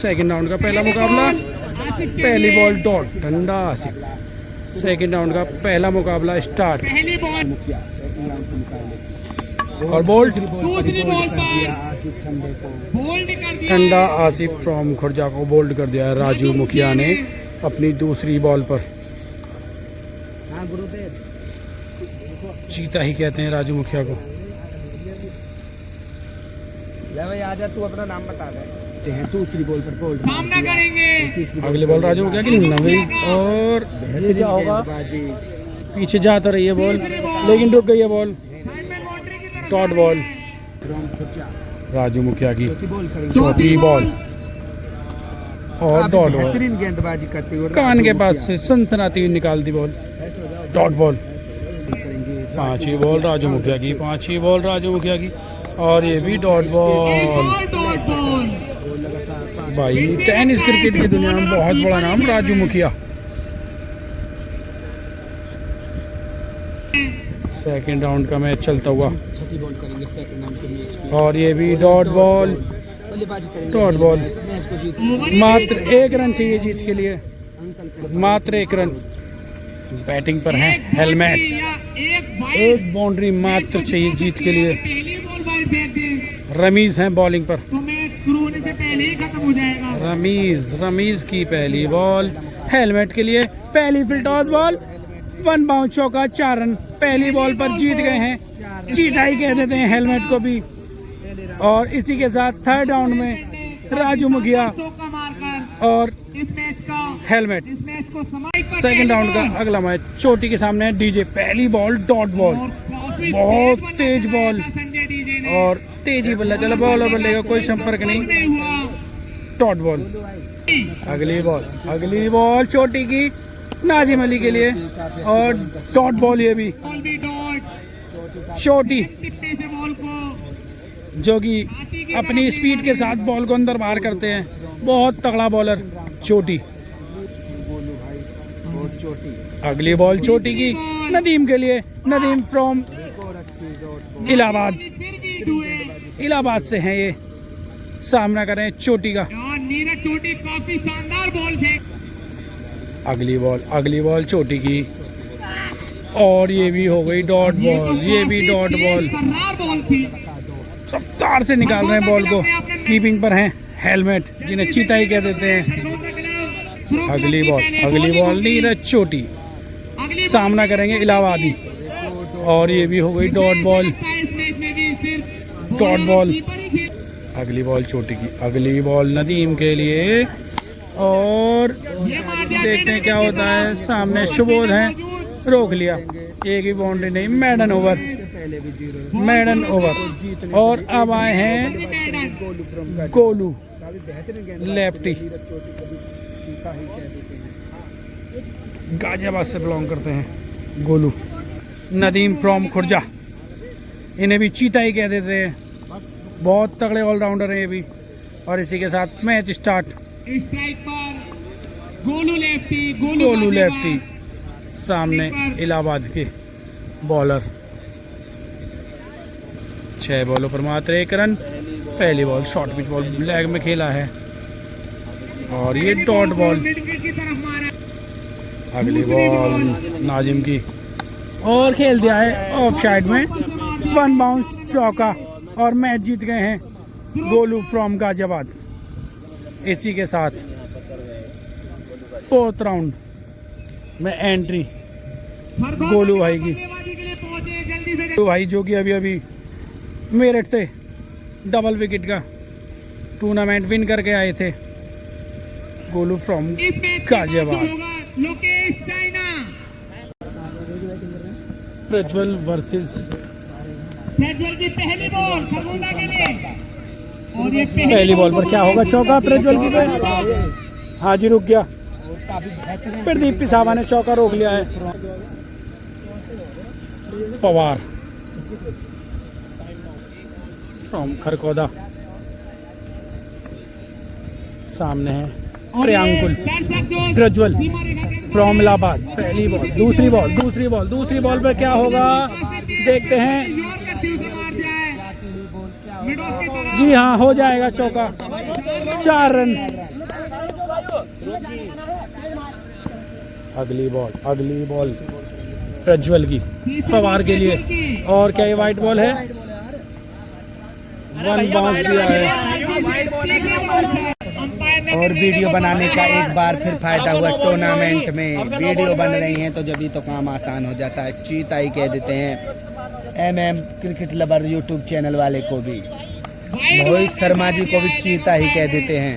Second round का पहला मुकाबला, पहली बॉल डॉट ठंडा आसिफ। सेकंड राउंड का पहला मुकाबला स्टार्ट। और बोल्ड ठंडा आसिफ फ्रॉम खुर्जा को बोल्ड कर दिया राजू मुखिया ने अपनी दूसरी बॉल पर। चीता ही कहते हैं राजू मुखिया को। भाई आजा, तू अपना नाम बता दे। दूसरी बॉल पर बोल्ड सामना करेंगे। अगली बॉल राजू मुखिया की नवी और ये क्या होगा, पीछे जा तो रही है बॉल लेकिन रुक गई है बॉल। डॉट बॉल राजू मुखिया की चौथी बॉल और डॉट बॉल। बेहतरीन गेंदबाजी करते हुए कान के पास से सनसनाती हुई निकाल दी बॉल। Dot ball. पांचवी बॉल राजू मुखिया की, पांचवी बॉल राजू मुखिया की और ये भी डॉट बॉल। भाई टेनिस क्रिकेट की दुनिया में बहुत बड़ा नाम राजू मुखिया। सेकेंड राउंड का मैच चलता हुआ छठी बॉल करेंगे सेकंड राउंड के मैच की। और ये भी डॉट बॉल। बल्लेबाजी करेंगे डॉट बॉल। मैच को जीत मात्र 1 रन चाहिए जीत के लिए, मात्र 1 रन। बैटिंग पर है हेलमेट। एक बाउंड्री मात्र चाहिए जीत के लिए। रमीज हैं बॉलिंग पर। रमीज की पहली बॉल हेलमेट के लिए। पहली फील्ड टॉस बॉल, 1 बाउंस चौका, 4 रन। पहली बॉल पर जीत गए हैं, जीता ही कह देते हैं हेलमेट को भी। और इसी के साथ थर्ड राउंड में राजू मुखिया और हेलमेट। सेकंड राउंड का अगला मैच चोटी के सामने है डीजे। पहली बॉल डॉट बॉल, बहुत तेज बॉल और तेजी बल्ला चला। बॉल और बल्ले का कोई संपर्क नहीं। Dot ball. अगली बॉल चोटी की नाजिम अली के लिए और डॉट बॉल। ये भी चोटी जो कि अपनी स्पीड के साथ बॉल को अंदर बाहर करते हैं, बहुत तगड़ा बॉलर चोटी। अगली बॉल चोटी की नदीम के लिए। नदीम फ्रॉम इलाहाबाद से हैं ये। सामना करें चोटी का। काफी शानदार बॉल थे। अगली बॉल चोटी की और ये भी हो गई डॉट बॉल। ये भी डॉट बॉल। रफ्तार से निकाल रहे हैं बॉल को। कीपिंग पर हैं हेलमेट, जिन्हें चीता ही कह देते हैं। अगली बॉल नीरज चोटी। सामना करेंगे इलाहाबादी और ये भी हो गई डॉट बॉल। अगली बॉल चोटी की। अगली बॉल नदीम के लिए और देखते हैं क्या होता है। सामने शुभोध है, रोक लिया। एक ही बाउंड्री नहीं, मैडन ओवर। और अब आए हैं गोलू, लेफ्टी, गाजियाबाद से बिलोंग करते हैं गोलू। नदीम फ्रॉम खुर्जा, इन्हें भी चीता ही कह देते हैं। बहुत तगड़े ऑलराउंडर हैं ये भी। और इसी के साथ मैच स्टार्ट। स्ट्राइक पर गोलू लेफ्टी। सामने इलाहाबाद के बॉलर। 6 बॉलों पर मात्र 1 रन। पहली ball short pitch ball leg में खेला है और ये डॉट बॉल। अगली बॉल नाजिम की और खेल दिया है ऑफ साइड में। 1 बाउंस चौका और मैच जीत गए हैं गोलू फ्रॉम गाजियाबाद। इसी के साथ 4th राउंड में एंट्री गोलू भाई की। गोलू भाई जो कि अभी मेरठ से डबल विकेट का टूर्नामेंट विन करके आए थे। गोलू फ्रॉम गाजियाबाद। प्रज्वल वर्सेस की पहली बॉल खरगोदा के लिए। और ये पहली बॉल पर क्या होगा, चौका प्रज्वल की पे। हाँ जी, रुक गया। प्रदीप पिसावा ने चौका रोक लिया है। पवार फ्रॉम खरगोदा। सामने है प्रियांकुल। प्रज्वल फ्रॉम इलाहाबाद। पहली बॉल, दूसरी बॉल पर क्या होगा देखते हैं। जी हाँ, हो जाएगा चौका, 4 रन। अगली बॉल प्रज्वल की पवार के लिए, और क्या ये वाइट बॉल है? 1 बाउंस दिया है। और वीडियो बनाने का एक बार फिर फायदा हुआ, टूर्नामेंट में वीडियो बन रही हैं तो जब भी तो काम आसान हो जाता है। चीता ही कह देते हैं MM cricket lover YouTube channel वाले को भी, मोहित शर्मा जी को भी चीता ही कह देते हैं।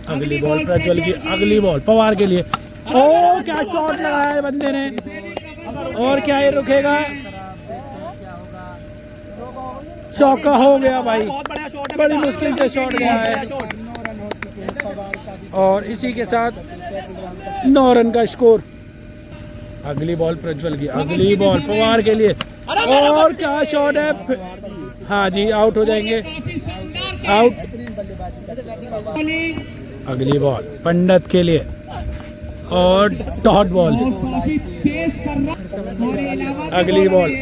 अगली बॉल प्रज्वल की, अगली बॉल पवार के लिए। ओ क्या शॉट लगाया है बंदे ने, और क्या ये रुकेगा? चौका हो गया भाई, बड़ी मुश्किल से शॉट गया है, और इसी के साथ 9 रन का स्कोर। अगली बॉल प्रज्वल की, अगली बॉल पवार के लिए, और क्या शॉट है? हाँ जी, आउट हो जाएंगे, आउट। अगली बॉल पंडित के लिए, और डॉट बॉल।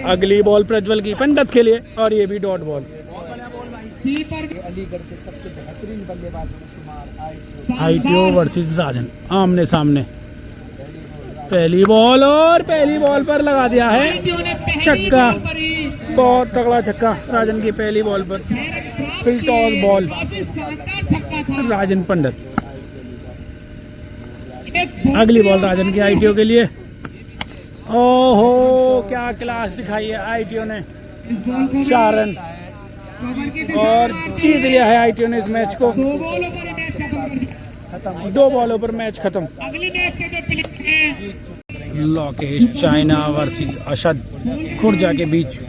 अगली बॉल प्रज्वल की पंडित के लिए, और ये भी डॉट बॉल। अलीगढ़ के सबसे बेहतरीन बल्लेबाजों में शुमार ITO वर्सेस राजन, आमने सामने। पहली बॉल, और पहली बॉल पर लगा दिया है छक्का, बहुत तगड़ा छक्का राजन की पहली बॉल पर। फिल टॉस बॉल राजन पंडित। अगली बॉल राजन की ITO के लिए। ओहो क्या क्लास दिखाई है ITO ने, 4 रन, और जीत लिया है ITO ने इस मैच को। 2 बॉलों पर मैच खत्म। लोकेश चाइना वर्सेस अशद खुर्जा के बीच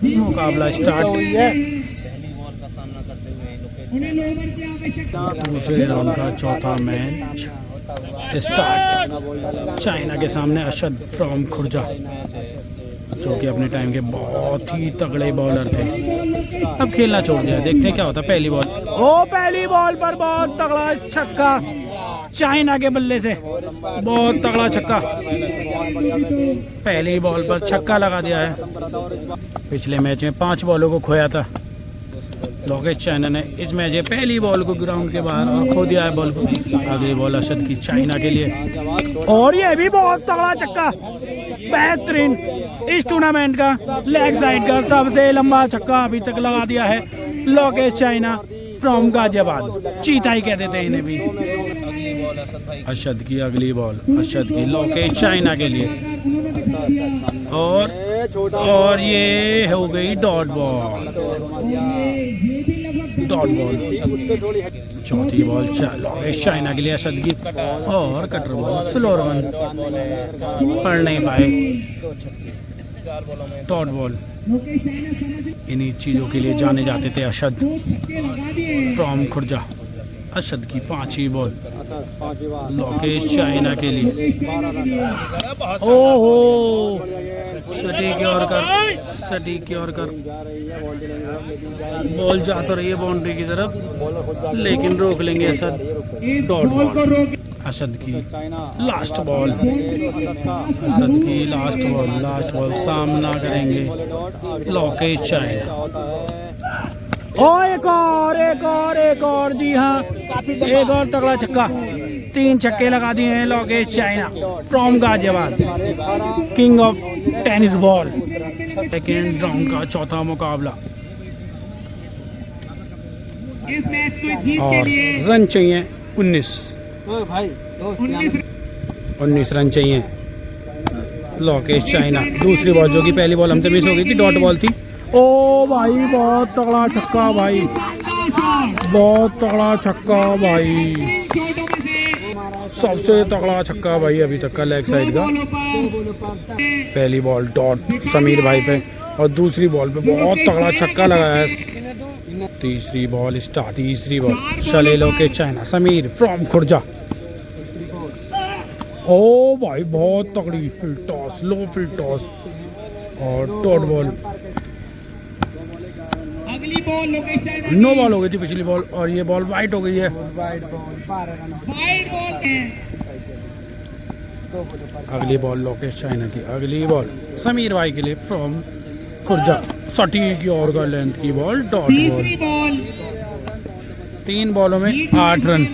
मुकाबला स्टार्ट हुई है। दूसरे राउंड का चौथा मैच स्टार्ट। चाइना के सामने अशद फ्रॉम खुर्जा, जो कि अपने टाइम के बहुत ही तगड़े बॉलर थे, अब खेलना छोड़ दिया। देखते हैं क्या होता है। पहली बॉल, ओ पहली बॉल पर बहुत तगड़ा छक्का चाइना के बल्ले से, बहुत तगड़ा छक्का। पहली बॉल पर छक्का लगा दिया है। पिछले मैच में 5 बॉलों को खोया था लोकेश चाइना ने, इस मैच में पहली बॉल को ग्राउंड के बाहर और खो दिया है बॉल को। अगली बॉल अशद की चाइना के लिए, और ये भी बहुत तगड़ा छक्का, बेहतरीन, इस टूर्नामेंट का लेग साइड का सबसे लंबा छक्का अभी तक लगा दिया है लोकेश चाइना फ्रॉम गाजियाबाद, चीता ही कह देते हैं इन्हें भी। अशद की अगली बॉल, अशद की लोकेश चाइना के लिए, और ये हो गई डॉट बॉल। चौथी बॉल लोकेश चाइना के लिए अशद की, और कटर बॉल स्लो रन, पढ़ नहीं पाए, डॉट बॉल। इन्हीं चीज़ों के लिए जाने जाते थे अशद फ्रॉम खुर्जा। अशद की 5वीं बॉल लोकेश चाइना के लिए, ओहो सटीक और कर, बॉल जा तो रही है बाउंड्री की तरफ, लेकिन रोक लेंगे अशद। डॉट बॉल अशद की लास्ट बॉल, अशद की लास्ट बॉल सामना करेंगे लोकेश चाइना। ओ एक और, जी हाँ, एक और तगड़ा छक्का, 3 छक्के लगा दिए हैं Lokesh China from Ghaziabad, king of tennis ball. Second round का चौथा मुकाबला, और रन चाहिए 19 रन चाहिए लोकेश चाइना। दूसरी बॉल, जो कि पहली बॉल हमसे मिस हो गई थी, डॉट बॉल थी। ओ भाई बहुत तगड़ा छक्का भाई, बहुत तगड़ा छक्का भाई, सबसे तगड़ा छक्का भाई अभी तक का लेग साइड का। पहली बॉल डॉट समीर भाई पे, और दूसरी बॉल पे बहुत तगड़ा छक्का लगाया है। तीसरी बॉल चले लोकेश चाइना, समीर फ्रॉम खुर्जा। ओ भाई बहुत तगड़ी फिल टॉस, लो फिल टॉस, और डॉट बॉल। 9 बॉल हो गई थी पिछली बॉल, और ये बॉल वाइट हो गई है। अगली बॉल लोकेश चाइना की, अगली बॉल समीर भाई के लिए फ्रॉम खुर्जा। सटीक की और का लेंथ की बॉल, डॉट बॉल। तीसरी बॉल 3 बॉलों में 8 रन।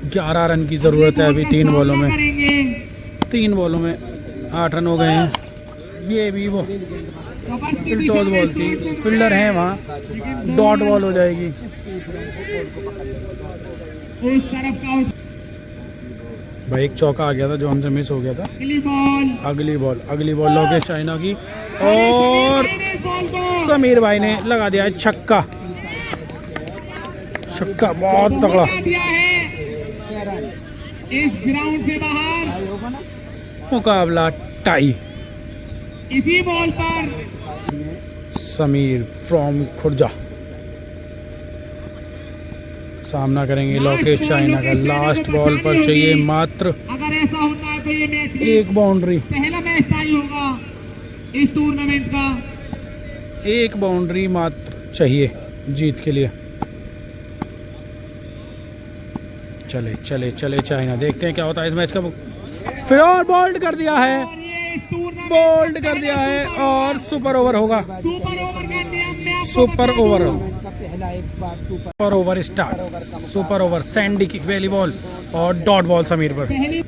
11 रन की ज़रूरत है अभी 3 बॉलों में। 3 बॉलों में 8 रन हो गए हैं। ये भी वो फिल्टॉस बॉल थी, फील्डर है वहाँ, डॉट बॉल हो जाएगी। उस तरफ का भाई एक चौका आ गया था जो हमसे मिस हो गया था। अगली बॉल अगली बॉल लोकेश चाइना की, और समीर भाई ने लगा दिया है छक्का। छक्का बहुत तगड़ा। दिया है इस ग्राउंड से बाहर। मुकाबला टाई। इसी बॉल पर समीर फ्रॉम खुर्जा सामना करेंगे लोकेश चाइना का। लास्ट बॉल पर चाहिए मात्र अगर ऐसा होता है तो ये मैच 1 बाउंड्री। पहला मैच टाई होगा इस टूर्नामेंट का। 1 बाउंड्री मात्र चाहिए जीत के लिए। चले चले चले चाइना, देखते हैं क्या होता है इस मैच का। फिर और बोल्ड कर दिया है, और ये इस टूर्नामेंट बोल्ड कर दिया है, और सुपर ओवर होगा। सुपर ओवर का नियम में आपको सुपर बता ओवर, दूं। Super over start. Super over, Sandy की पहली बॉल और डॉट बॉल समीर पर। पहली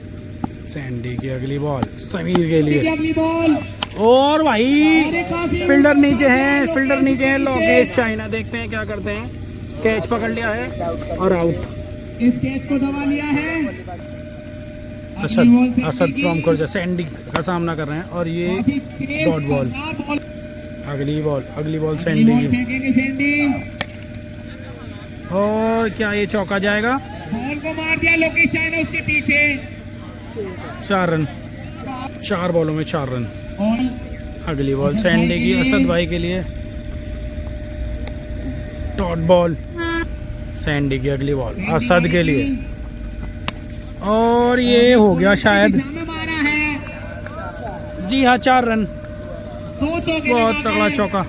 सैंडी की अगली बॉल समीर के लिए, अगली बॉल और भाई फील्डर नीचे हैं लोकेश चाइना। देखते हैं क्या करते हैं। कैच पकड़ लिया है और आउट। इस कैच को दबा लिया है। असद फ्रॉम खुर्जा सैंडी का सामना कर रहे हैं, और ये डॉट बॉल। अगली बॉल सैंडी की, फेंकेंगे सैंडी। और क्या ये चौका जाएगा? बॉल को मार दिया लोकेश चाइना उसके पीछे। 4 रन, 4 बॉलों में 4 रन। और अगली बॉल सैंडी की, असद भाई के लिए, डॉट बॉल। सैंडी की अगली बॉल असद के लिए, और ये हो गया शायद। मारा है। जी हाँ, 4 रन। 2 चौके बहुत लगा तगड़ा दिए। चौका,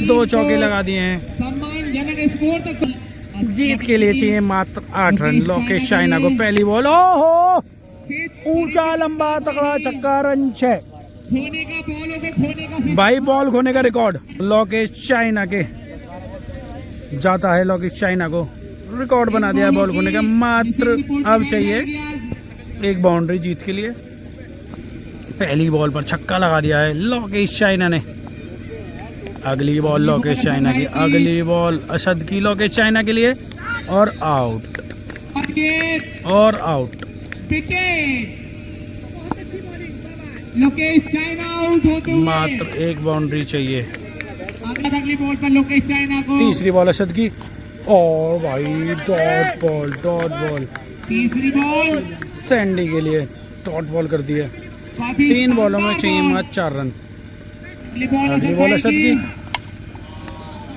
2 चौके लगा दिए हैं। सम्मानजनक स्कोर तक जीत के लिए चाहिए मात्र 8 रन। लोकेश चाइना को पहली बॉल, ओहो, ऊंचा लंबा तगड़ा छक्का, रन 6। खोने का बॉलों पे खोने का भाई बॉल खोने का रिकॉर्ड लोकेश चाइना के जाता है। लोकेश चाइना को रिकॉर्ड बना दिया है बॉल खोने का। मात्र अब चाहिए 1 बाउंड्री जीत के लिए। पहली बॉल पर छक्का लगा दिया है लोकेश चाइना ने। अगली बॉल लोकेश चाइना की, अगली बॉल असद की लोकेश चाइना के लिए, और आउट, और out. Wicket. Lokesh China out होते हुए। मात्र 1 बाउंड्री चाहिए। अगली बॉल पर लोकेश चाइना को। तीसरी बॉल असद की, और भाई डॉट बॉल। तीसरी बॉल सैंडी के लिए डॉट बॉल कर दिया। 3 बॉलों में चाहिए मात्र 4 रन। अगली बॉल असद की,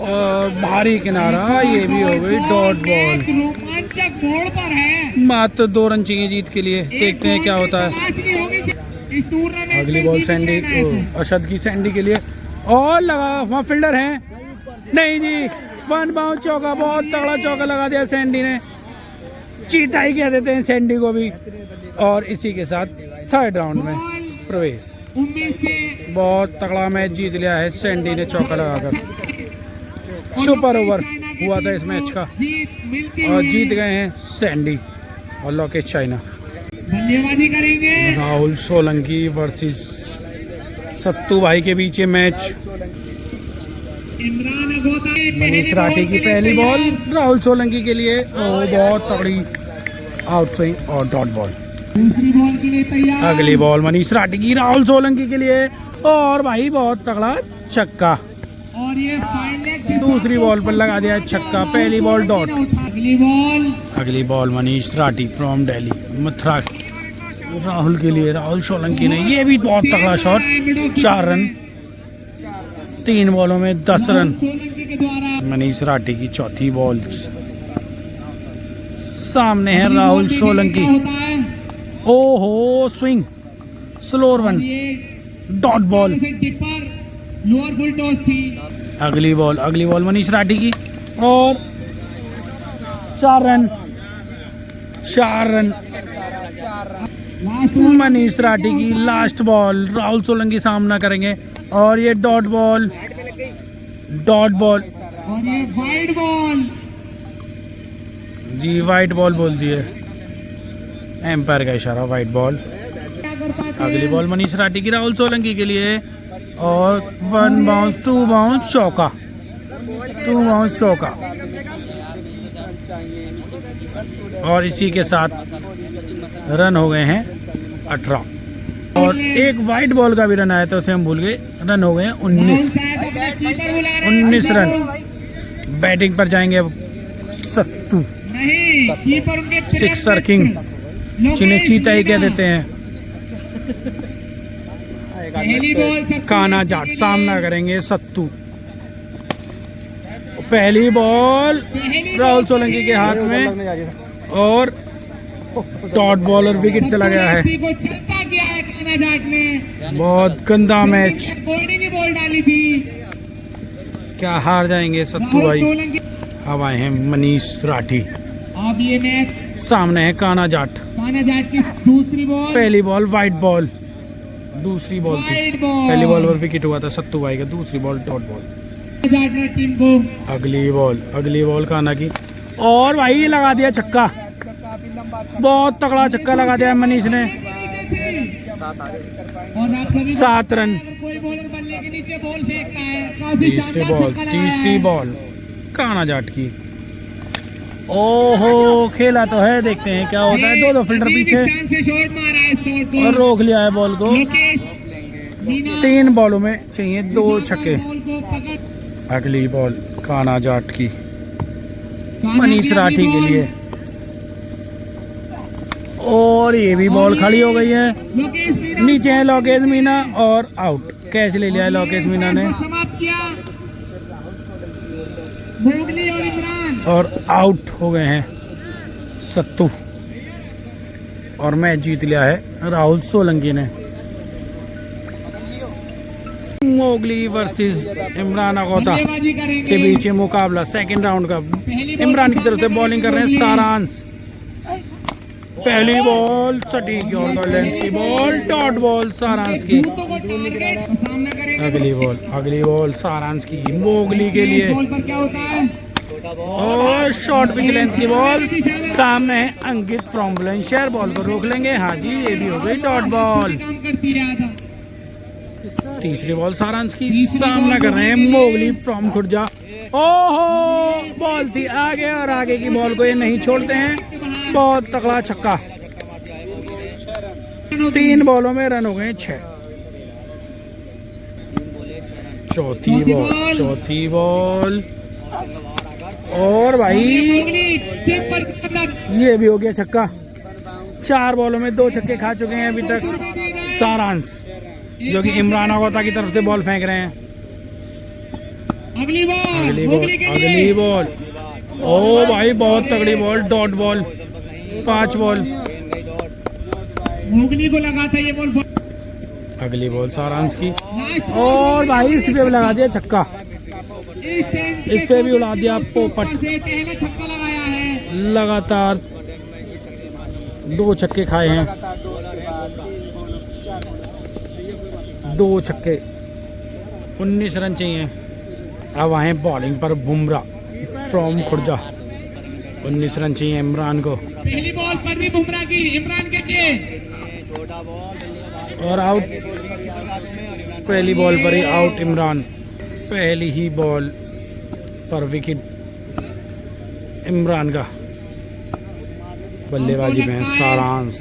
और भारी किनारा, ये भी हो गई डॉट बॉल। रोमांचक मोड़ पर है। मात्र 2 रन चाहिए जीत के लिए। देखते हैं क्या होता है। इस टूर्नामेंट अगली बॉल सैंडी, असद की सैंडी के लिए, और लगा, वहाँ फील्डर हैं, नहीं जी, 1 बाउंड चौका, बहुत तगड़ा चौका लगा दिया सैंडी ने। चीता ही कह देते हैं सैंडी को भी। और इसी के साथ 3rd राउंड में प्रवेश। बहुत तगड़ा मैच जीत लिया है सैंडी ने चौका लगाकर। सुपर ओवर हुआ था इस मैच का, और जीत गए हैं सैंडी और लोकेश चाइना। धन्यवाद करेंगे। राहुल सोलंकी वर्सेस सत्तू भाई के बीच ये मैच। इमरान अगोता मनीष राठी की पहली बॉल राहुल सोलंकी के लिए, बहुत तगड़ी आउट स्विंग और डॉट बॉल। दूसरी बॉल के लिए तैयार। अगली बॉल मनीष राठी की राहुल सोलंकी के लिए, और भाई बहुत तगड़ा छक्का। और ये फाइनल दूसरी बॉल पर लगा दिया छक्का, पहली बॉल डॉट। अगली बॉल मनीष राठी फ्रॉम दिल्ली, मथुरा, राहुल के लिए, राहुल सोलंकी ने, ये भी बहुत तगड़ा शॉट, 4 रन। 3 बॉलों में 10 रन। मनीष राठी की चौथी बॉल, सामने है राहुल सोलंकी, ओहो, swing, slower one, dot ball. Lower full toss थी। अगली बॉल मनीष राठी की, और 4 run. Last ball Manish Rathi की लास्ट बॉल, राहुल सोलंकी सामना करेंगे और ये डॉट बॉल और ये वाइड बॉल। जी, वाइट बॉल बोल दिए, एम्पायर का इशारा, वाइट बॉल। क्या कर पाते अगली हैं? बॉल मनीष राठी की राहुल सोलंकी के लिए और 1 बाउंस 2 बाउंस चौका, 2 बाउंस चौका। और इसी के साथ रन हो गए हैं 18 और एक वाइट बॉल का भी रन आया था, उसे हम भूल गए। रन हो गए हैं 19, शायद अपना कीपर बुला रहे हैं। 19 रन। बैटिंग पर जाएंगे अब सत्तू, नहीं, कीपर उनके प्रेम सिक्सर में- किंग, लोकेश जिन्हें चीता ही कह मीना। देते हैं। पहली बॉल सत्तू काना के जाट लिए। सामना करेंगे सत्तू। पहली बॉल पहली राहुल बॉल सोलंकी के हाथ में और डॉट बॉल और विकेट चला गया है। को चलता किया है काना जाट ने। बहुत गंदा मैच, बोल्डिंग की बॉल डाली थी। क्या हार जाएंगे सत्तू राहुल भाई। सोलंकी। अब आए हैं मनीष राठी, अब ये मैच सामने है काना जाट। काना जाट की दूसरी बॉल। पहली बॉल वाइट बॉल, दूसरी बॉल थी। Wide ball. पहली बॉल पर विकेट हुआ था सत्तू भाई का, दूसरी बॉल डॉट बॉल। काना जाट ने टीम को अगली बॉल काना की और भाई लगा दिया छक्का, बहुत तगड़ा छक्का लगा दिया मनीष ने। और आप सभी 7 रन। कोई बॉलर बल्ले के नीचे बॉल फेंकता है। काफी तीसरी शानदार बॉल, छक्का लगा तीसरी है। बॉल काना जाट की। ओहो, खेला तो है, देखते हैं क्या होता है। दो फील्डर अभी पीछे डिस्टेंस से शॉट मारा है, शॉट को और रोक लिया है बॉल को। लोकेश मीना 3 बॉलों में चाहिए 2 छक्के। बॉल को पकड़ अगली बॉल काना जाट की, काना मनीष की अगली राठी के बॉल। लिए और ये भी बॉल खड़ी हो गई है। लोकेश मीना नीचे है लोकेश मीना और आउट। कैच ले लिया है लोकेश मीना ने समाप्त किया। मोगली और इमरान और आउट हो गए हैं सत्तू और मैच जीत लिया है राहुल सोलंकी ने। मोगली वर्सेस इमरान अगौता बल्लेबाजी के करेंगे। बीच ये मुकाबला सेकंड राउंड का। इमरान की तरफ से बॉलिंग कर रहे हैं सारांश। पहली बॉल सटीक और लेंथ की बॉल, डॉट बॉल सारांश की। जूतों को टारगेट सामना करेंगे। अगली बॉल सारांश की मोगली के लिए बॉल पर क्या होता है? और शॉर्ट पिच लेंथ की बॉल। सामने है अंकित फ्रॉम बुलंदशहर, बॉल को रोक लेंगे। हाँ जी, ये भी हो गई डॉट बॉल। काम करती रहा था। तीसरी बॉल सारांश की, सामना कर रहे हैं मोगली फ्रॉम खुर्जा। ओहो, बॉल थी आगे और आगे की बॉल को ये नहीं छोड़ते हैं। बहुत तगड़ा छक्का। 3 बॉलों में रन हो गए 6। चौथी बॉल और भाई मोगली चेक पर करता। ये भी हो गया छक्का। 4 बॉलों में 2 छक्के खा चुके हैं अभी तक सारांश, जो कि इमरान अगौता की तरफ से बॉल फेंक रहे हैं। अगली बॉल अगली बॉल ओ भाई बहुत तगड़ी ball, dot ball. 5 ball. Mowgli को लगा था ये बॉल। अगली बॉल सारांश की और भाई इस पे भी लगा दिया छक्का। इस पे भी उड़ा दिया पोपट। से पहला छक्का लगाया है। लगातार 2 छक्के खाए हैं। 2 छक्के, 19 रन चाहिए। अब आए बॉलिंग पर बुमराह फ्रॉम खुर्जा। 19 रन चाहिए इमरान को पहली बॉल पर भी बुमराह की, इमरान के लिए और आउट। पहली बॉल पर ही आउट इमरान। पहली ही बॉल पर विकेट इमरान का। बल्लेबाजी में सारांश।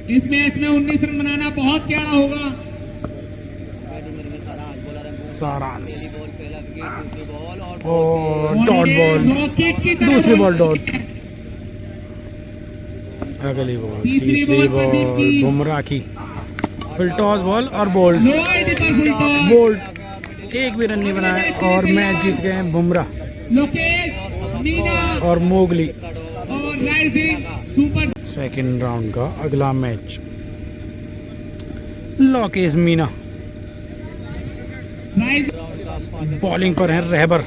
इस मैच में 19 रन बनाना बहुत प्यारा होगा। सारांश और डॉट बॉल। रॉकेट की तरह दूसरी बॉल डॉट। अगली बॉल, तीसरी बॉल बुमराह की। फुल टॉस बॉल और बोल्ड। लोअर पर फुल टॉस। बोल्ड एक भी रन नहीं बनाया और मैच जीत गए हैं बुमराह लोकेश मीना और मोगली। और राइजिंग सुपर। सेकंड राउंड का अगला match. Lokesh Meena rising bowling पर है रहबर।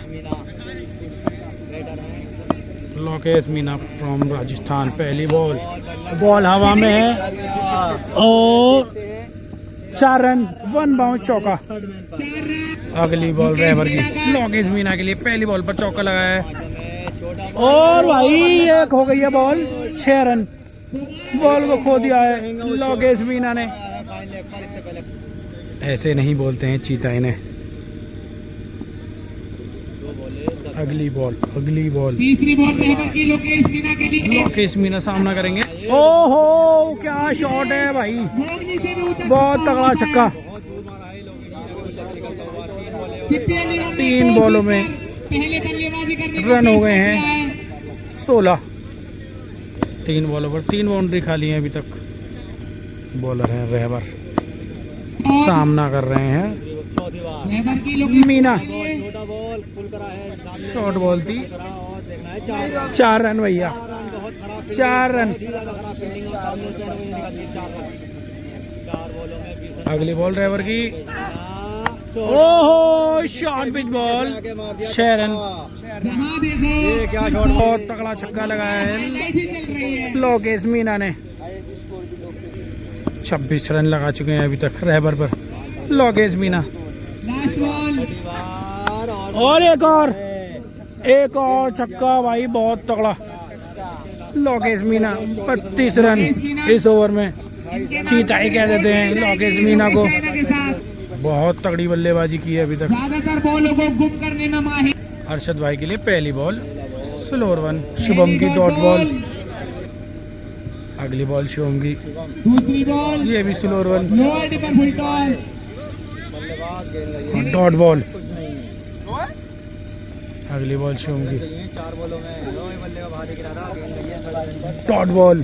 लोकेश मीना फ्रॉम राजस्थान। पहली बॉल, बॉल हवा में है और 4 रन, 1 बाउंस चौका। अगली बॉल रेवर की, लोकेश मीना के लिए पहली बॉल पर चौका लगाया है और भाई एक हो गई है बॉल, 6 रन। बॉल को खो दिया है लोकेश मीना ने। ऐसे नहीं बोलते हैं चीता इन्हें। अगली बॉल, अगली बॉल, तीसरी बॉल रेवर की लोकेश मीना के लिए। लोकेश मीना सामना करेंगे। ओहो क्या शॉट है भाई, भोगनी से भी ऊपर बहुत तगड़ा छक्का। 3 बॉलों में पहले बल्लेबाजी करने रन हो गए हैं 16। 3 बॉलों पर 3 बाउंड्री खाली हैं अभी तक। बॉलर हैं रेवर, सामना कर रहे हैं रेवर की लोकेश मीना। शॉर्ट बॉल थी, 4 रन भैया, 4 रन। अगली बॉल रेवर की, ओहो शॉर्ट पिच बॉल, 6 रन। जहां देखो बहुत तगड़ा छक्का लगाया है ऐसी चल रही है। लोकेश मीना ने। 26 रन लगा चुके हैं अभी तक रेवर पर लोकेश मीना। लास्ट बॉल और एक और छक्का भाई, बहुत तगड़ा। लोकेश मीना 32 रन इस ओवर में। चीताई कह देते हैं लोकेश मीना को। के साथ बहुत तगड़ी बल्लेबाजी की है अभी तक। ज्यादातर बॉलों को गुम करने में माहिर। अरशद भाई के लिए पहली बॉल, स्लोअर 1। शुभम की डॉट बॉल। अगली बॉल शुभम की, दूसरी बॉल ये भी slower 1, lower dipper full toss. Dot ball. अगली बॉल शुभम की, डॉट बॉल।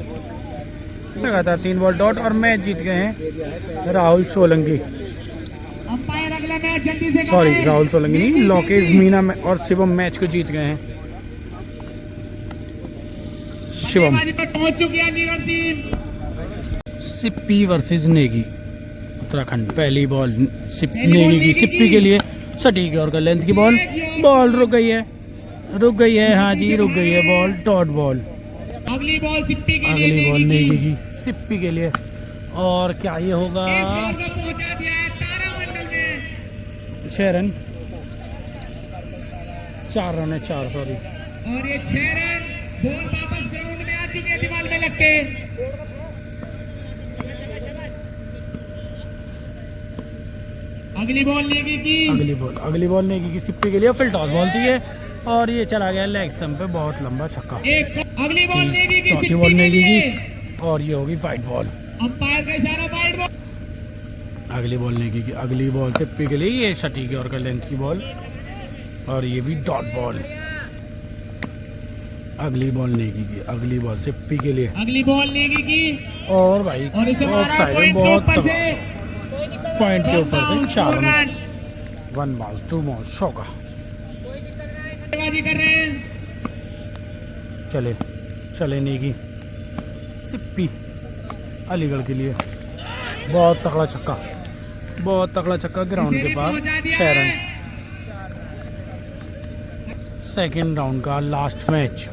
लगातार 3 बॉल डॉट और मैच जीत गए हैं राहुल सोलंकी। अंपायर अगला मैच जल्दी से सॉरी, करें। राहुल सोलंकी नहीं, लोकेश मीना और शिवम मैच को जीत गए हैं। शिवम। बल्लेबाजी पर पहुंच चुकी है अलीगढ़ टीम। सिप्पी वर्सेस नेगी उत्तराखंड। पहली बॉल पहली बॉल नेगी की, नेगी सिप्पी की। के लिए सटीक और का लेंथ की बॉल। बॉल रुक गई है, रुक गई है, हाँ जी रुक गई है बॉल, डॉट बॉल। अगली बॉल सिप्पी के लिए अगली बॉल नेगी नेगी की। की, सिप्पी के लिए। और क्या ये होगा, एक बॉल को पहुंचा दिया है तारामंडल में 6 रन, 4 रन है, 4 सॉरी। और ये 6 रन। बॉल वापस ग्राउंड में आ चुके हैं दीवार में लग के। अगली बॉल नेगी की। अगली बॉल नेगी की, सिप्पी के लिए। फिर टॉस बॉल थी है और ये चला गया लेग स्टंप पे, बहुत लंबा छक्का। एक अगली बॉल नेगी की, चौथी सिप्पी बॉल के नेगी लिए। की और ये होगी वाइट बॉल। अंपायर का इशारा वाइड बॉल। अगली बॉल नेगी की, अगली बॉल सिप्पी के लिए। ये सटीक और का लेंथ की बॉल और ये भी डॉट बॉल। अगली बॉल नेगी की, अगली बॉल सिप्पी के लिए। अगली बॉल नेगी की और भाई और इसे ऑफ मारा साइड में पॉइंट के बहुत ऊपर तगड़ा से। पॉइंट के ऊपर से 4 रन, रन 1 बाउंस, 2 बाउंस, चौका। बल्लेबाजी कर रहे हैं। चले नेगी, सिप्पी अलीगढ़ के लिए। बहुत तगड़ा छक्का, बहुत तगड़ा छक्का ग्राउंड के पार। 6 रन। सेकेंड राउंड का लास्ट मैच,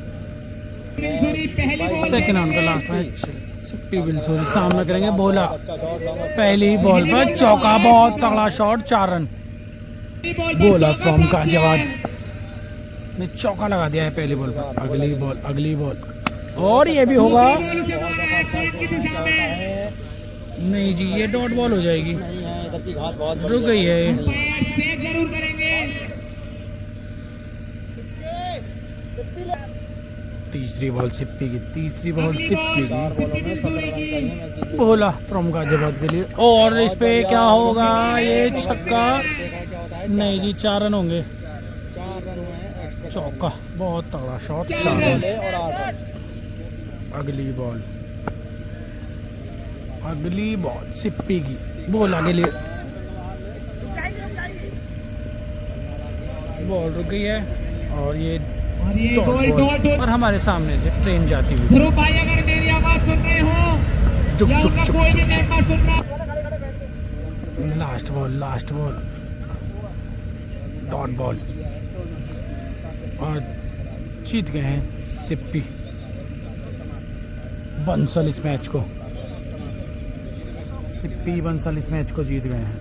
पहली बॉल सेकेंड राउंड का लास्ट मैच। सिप्पी बिल्सोरी सामना करेंगे भोला। पहली बॉल पर चौका, बहुत तगड़ा shot, 4 run. Bhola from Ghaziabad ने चौका लगा दिया है पहली बॉल पर। अगली बॉल और ये भी होगा, नहीं जी ये डॉट बॉल हो जाएगी, रुक गई है ये। जरूर करेंगे। तीसरी बॉल सिप्पी की, तीसरी बॉल सिप्पी की। भोला फ्रॉम गाजियाबाद के लिए। और इस पे क्या होगा, ये छक्का, नहीं जी 4 रन होंगे। चौका, बहुत तगड़ा शॉट, 4 रन। अगली बॉल सिप्पी की, भोला के लिए। बॉल रुक गई है और ये और ये डॉट बॉल बॉल। डॉट और हमारे सामने से ट्रेन जाती हुई। ध्रुव भाई अगर मेरी आवाज सुन रहे हो चुप या चुप उनका चुप कोई भी चुप चुप। मेंबर सुन रहा। Last ball, dot ball. और जीत गए हैं सिप्पी बंसल इस मैच को, सिप्पी बंसल इस मैच को जीत गए हैं।